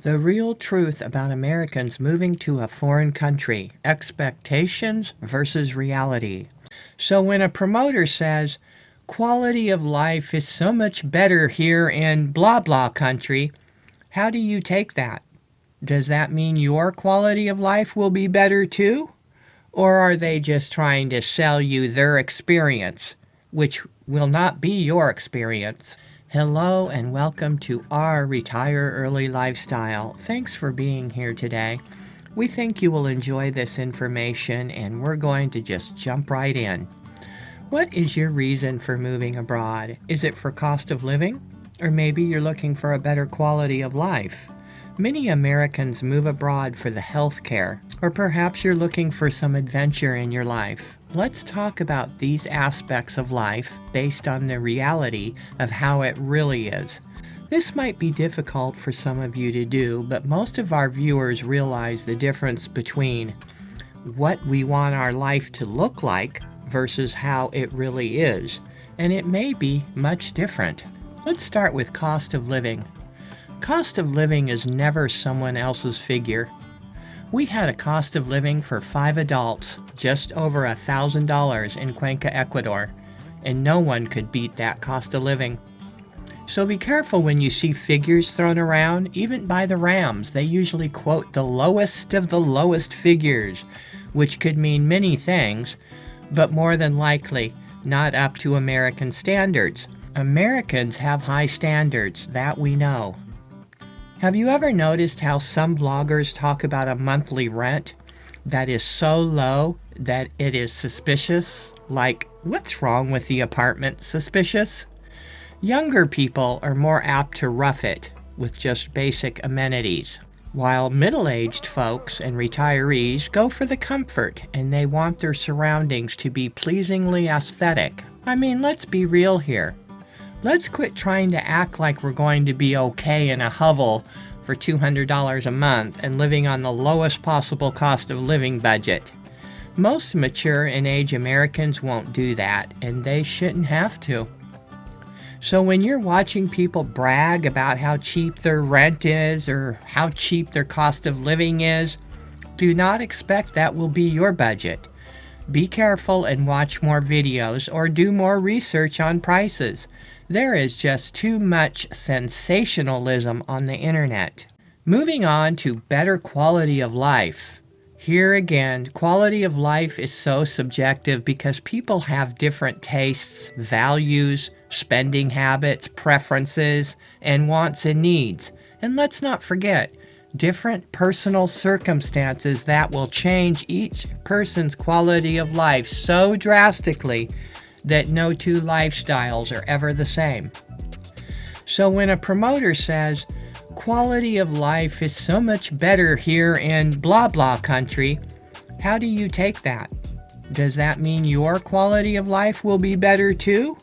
The real truth about Americans moving to a foreign country, expectations versus reality. So when a promoter says, quality of life is so much better here in blah blah country, how do you take that? Does that mean your quality of life will be better too? Or are they just trying to sell you their experience, which will not be your experience? Hello and welcome to our Retire Early Lifestyle. Thanks for being here today. We think you will enjoy this information and we're going to just jump right in. What is your reason for moving abroad? Is it for cost of living? Or maybe you're looking for a better quality of life? Many Americans move abroad for the health care, or perhaps you're looking for some adventure in your life. Let's talk about these aspects of life based on the reality of how it really is. This might be difficult for some of you to do, but most of our viewers realize the difference between what we want our life to look like versus how it really is, and it may be much different. Let's start with cost of living. Cost of living is never someone else's figure. We had a cost of living for 5 adults just over $1,000 in Cuenca, Ecuador, and no one could beat that cost of living. So be careful when you see figures thrown around, even by the Rams. They usually quote the lowest of the lowest figures, which could mean many things, but more than likely not up to American standards. Americans have high standards, that we know. Have you ever noticed how some vloggers talk about a monthly rent that is so low that it is suspicious? Like, what's wrong with the apartment? Suspicious? Younger people are more apt to rough it with just basic amenities, while middle-aged folks and retirees go for the comfort and they want their surroundings to be pleasingly aesthetic. I mean, let's be real here. Let's quit trying to act like we're going to be okay in a hovel for $200 a month and living on the lowest possible cost of living budget. Most mature in age Americans won't do that, and they shouldn't have to. So when you're watching people brag about how cheap their rent is or how cheap their cost of living is, do not expect that will be your budget. Be careful and watch more videos or do more research on prices. There is just too much sensationalism on the internet. Moving on to better quality of life. Here again, quality of life is so subjective because people have different tastes, values, spending habits, preferences, and wants and needs. And let's not forget, different personal circumstances that will change each person's quality of life so drastically that no two lifestyles are ever the same. So when a promoter says, quality of life is so much better here in blah blah country, how do you take that? Does that mean your quality of life will be better too?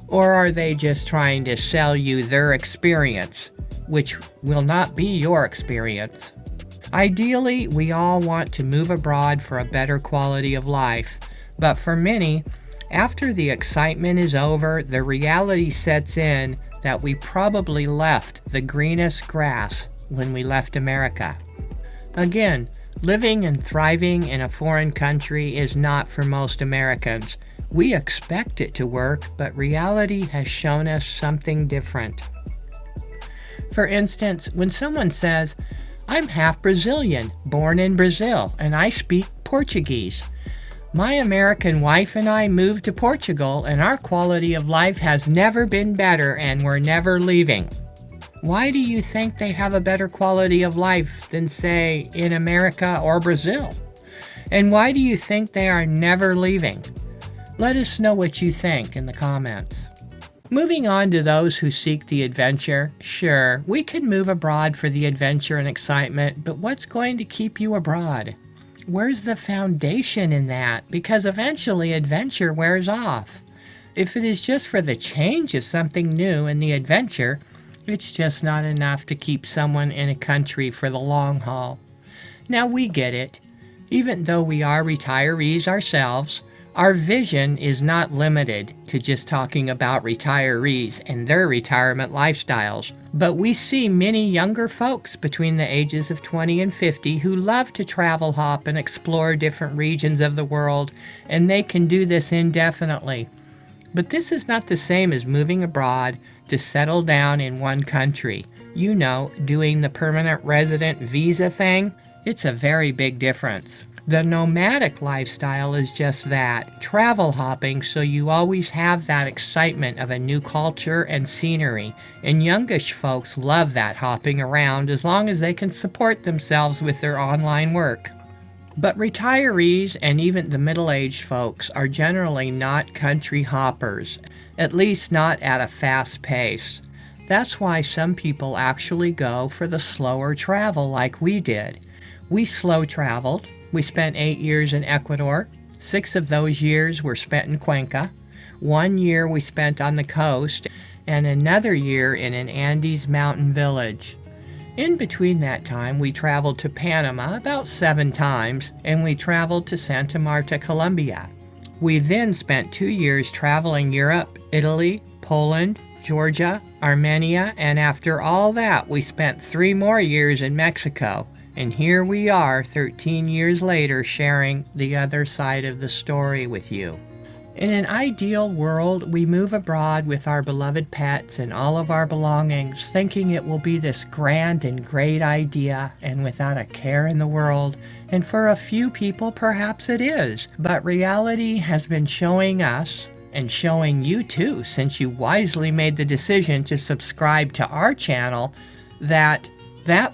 Or are they just trying to sell you their experience, which will not be your experience? Ideally, we all want to move abroad for a better quality of life, but for many, after the excitement is over, the reality sets in that we probably left the greenest grass when we left America. Again, living and thriving in a foreign country is not for most Americans. We expect it to work, but reality has shown us something different. For instance, when someone says, I'm half Brazilian, born in Brazil, and I speak Portuguese. My American wife and I moved to Portugal, and our quality of life has never been better, and we're never leaving. Why do you think they have a better quality of life than, say, in America or Brazil? And why do you think they are never leaving? Let us know what you think in the comments. Moving on to those who seek the adventure, sure, we can move abroad for the adventure and excitement, but what's going to keep you abroad? Where's the foundation in that? Because eventually adventure wears off. If it is just for the change of something new and the adventure, it's just not enough to keep someone in a country for the long haul. Now we get it. Even though we are retirees ourselves, our vision is not limited to just talking about retirees and their retirement lifestyles, But we see many younger folks between the ages of 20 and 50 who love to travel hop and explore different regions of the world, and they can do this indefinitely. But this is not the same as moving abroad to settle down in one country. You know, doing the permanent resident visa thing. It's a very big difference. The nomadic lifestyle is just that, travel hopping, so you always have that excitement of a new culture and scenery. And youngish folks love that hopping around as long as they can support themselves with their online work. But retirees and even the middle-aged folks are generally not country hoppers, at least not at a fast pace. That's why some people actually go for the slower travel like we did. We slow traveled. We spent 8 years in Ecuador. 6 of those years were spent in Cuenca. 1 year we spent on the coast, and another year in an Andes mountain village. In between that time, we traveled to Panama about 7 times, and we traveled to Santa Marta, Colombia. We then spent 2 years traveling Europe, Italy, Poland, Georgia, Armenia, and after all that, we spent 3 more years in Mexico. And here we are 13 years later sharing the other side of the story with you. In an ideal world, we move abroad with our beloved pets and all of our belongings, thinking it will be this grand and great idea and without a care in the world. And for a few people, perhaps it is. But reality has been showing us, and showing you too, since you wisely made the decision to subscribe to our channel, that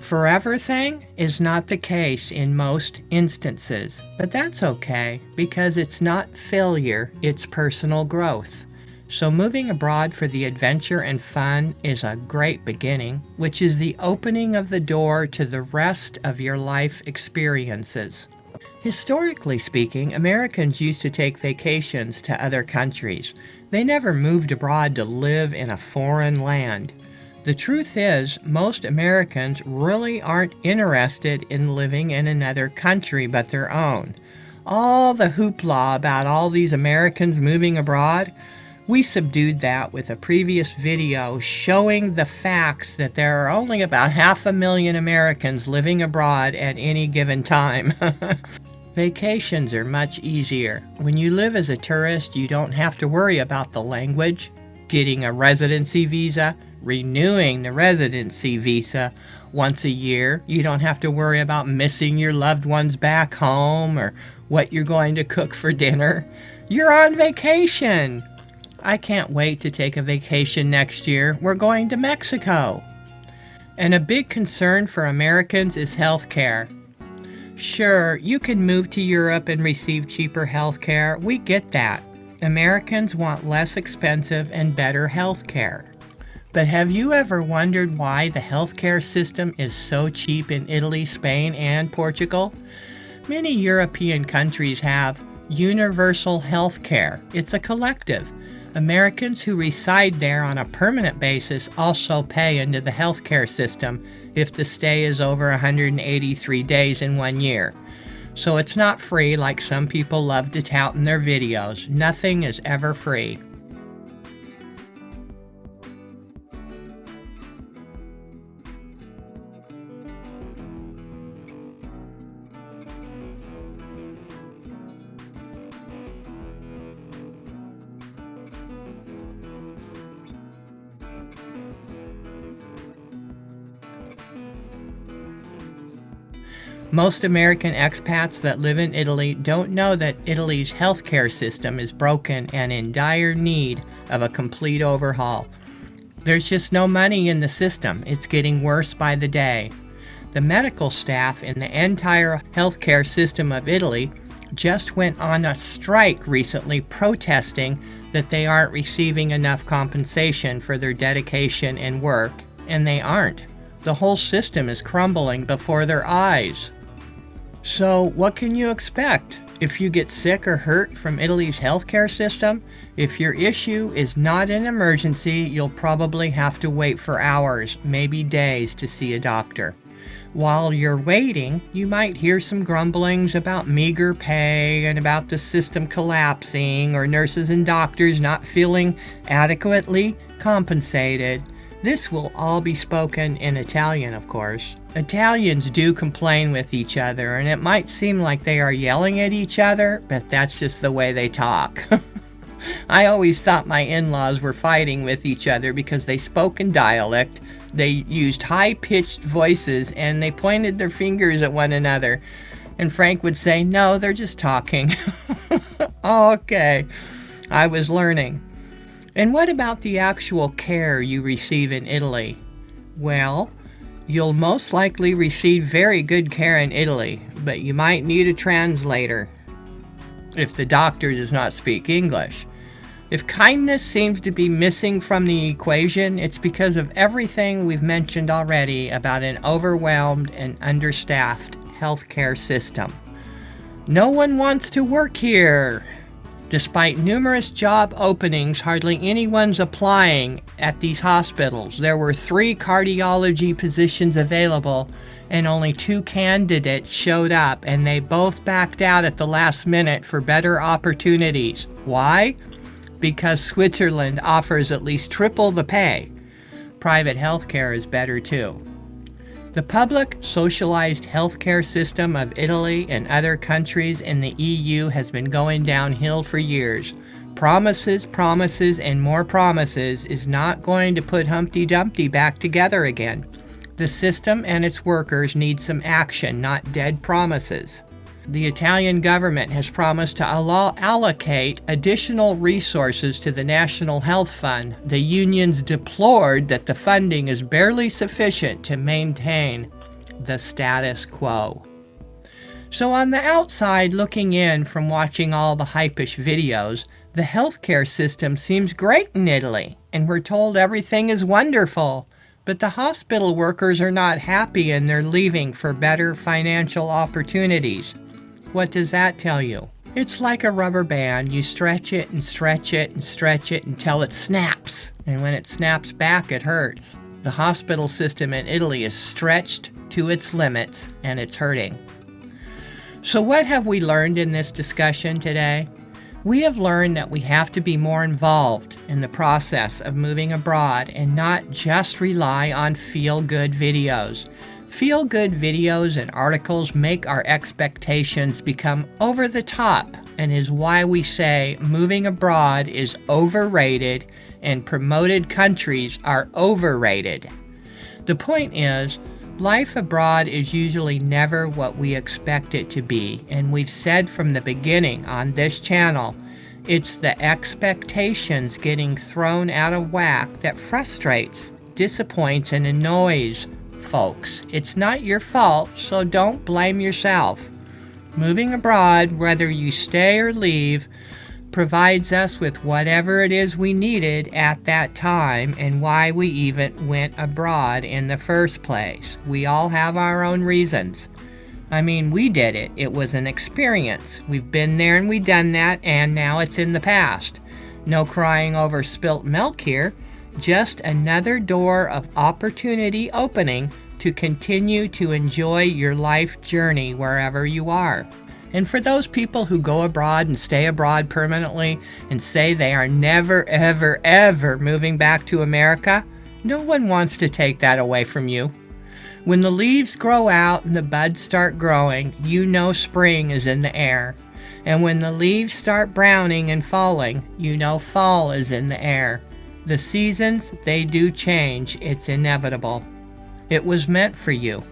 forever thing is not the case in most instances. But that's okay, because it's not failure, it's personal growth. So moving abroad for the adventure and fun is a great beginning, which is the opening of the door to the rest of your life experiences. Historically speaking, Americans used to take vacations to other countries. They never moved abroad to live in a foreign land. The truth is, most Americans really aren't interested in living in another country but their own. All the hoopla about all these Americans moving abroad, we subdued that with a previous video showing the facts that there are only about 500,000 Americans living abroad at any given time. Vacations are much easier. When you live as a tourist, you don't have to worry about the language, getting a residency visa, renewing the residency visa once a year. You don't have to worry about missing your loved ones back home or what you're going to cook for dinner. You're on vacation. I can't wait to take a vacation next year. We're going to Mexico. And a big concern for Americans is health care. Sure, you can move to Europe and receive cheaper health care. We get that. Americans want less expensive and better health care. But have you ever wondered why the healthcare system is so cheap in Italy, Spain, and Portugal? Many European countries have universal health care. It's a collective. Americans who reside there on a permanent basis also pay into the healthcare system if the stay is over 183 days in 1 year. So it's not free like some people love to tout in their videos. Nothing is ever free. Most American expats that live in Italy don't know that Italy's healthcare system is broken and in dire need of a complete overhaul. There's just no money in the system. It's getting worse by the day. The medical staff in the entire healthcare system of Italy just went on a strike recently protesting that they aren't receiving enough compensation for their dedication and work, and they aren't. The whole system is crumbling before their eyes. So what can you expect if you get sick or hurt from Italy's healthcare system? If your issue is not an emergency, you'll probably have to wait for hours, maybe days, to see a doctor. While you're waiting, you might hear some grumblings about meager pay and about the system collapsing or nurses and doctors not feeling adequately compensated. This will all be spoken in Italian, of course. Italians do complain with each other, and it might seem like they are yelling at each other, but that's just the way they talk. I always thought my in-laws were fighting with each other because they spoke in dialect, they used high-pitched voices, and they pointed their fingers at one another. And Frank would say, "No, they're just talking." Okay, I was learning. And what about the actual care you receive in Italy? Well, you'll most likely receive very good care in Italy, but you might need a translator if the doctor does not speak English. If kindness seems to be missing from the equation, it's because of everything we've mentioned already about an overwhelmed and understaffed healthcare system. No one wants to work here. Despite numerous job openings, hardly anyone's applying at these hospitals. There were 3 cardiology positions available, and only 2 candidates showed up, and they both backed out at the last minute for better opportunities. Why? Because Switzerland offers at least triple the pay. Private healthcare is better too. The public socialized healthcare system of Italy and other countries in the EU has been going downhill for years. Promises, promises, and more promises is not going to put Humpty Dumpty back together again. The system and its workers need some action, not dead promises. The Italian government has promised to allocate additional resources to the National Health Fund. The unions deplored that the funding is barely sufficient to maintain the status quo. So on the outside looking in from watching all the hypish videos, the healthcare system seems great in Italy, and we're told everything is wonderful. But the hospital workers are not happy and they're leaving for better financial opportunities. What does that tell you? It's like a rubber band. You stretch it and stretch it and stretch it until it snaps. And when it snaps back, it hurts. The hospital system in Italy is stretched to its limits, and it's hurting. So what have we learned in this discussion today? We have learned that we have to be more involved in the process of moving abroad and not just rely on feel-good videos. Feel-good videos and articles make our expectations become over the top and is why we say moving abroad is overrated and promoted countries are overrated. The point is, life abroad is usually never what we expect it to be, and we've said from the beginning on this channel, it's the expectations getting thrown out of whack that frustrates, disappoints, and annoys folks. It's not your fault, so don't blame yourself. Moving abroad, whether you stay or leave, provides us with whatever it is we needed at that time and why we even went abroad in the first place. We all have our own reasons. I mean, we did it. It was an experience. We've been there and we've done that, and now it's in the past. No crying over spilt milk here. Just another door of opportunity opening to continue to enjoy your life journey wherever you are. And for those people who go abroad and stay abroad permanently and say they are never, ever, ever moving back to America, no one wants to take that away from you. When the leaves grow out and the buds start growing, you know spring is in the air. And when the leaves start browning and falling, you know fall is in the air. The seasons, they do change. It's inevitable. It was meant for you.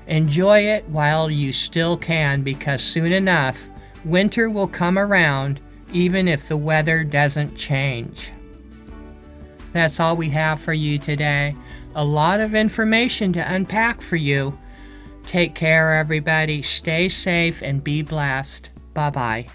Enjoy it while you still can, because soon enough, winter will come around even if the weather doesn't change. That's all we have for you today. A lot of information to unpack for you. Take care, everybody. Stay safe and be blessed. Bye-bye.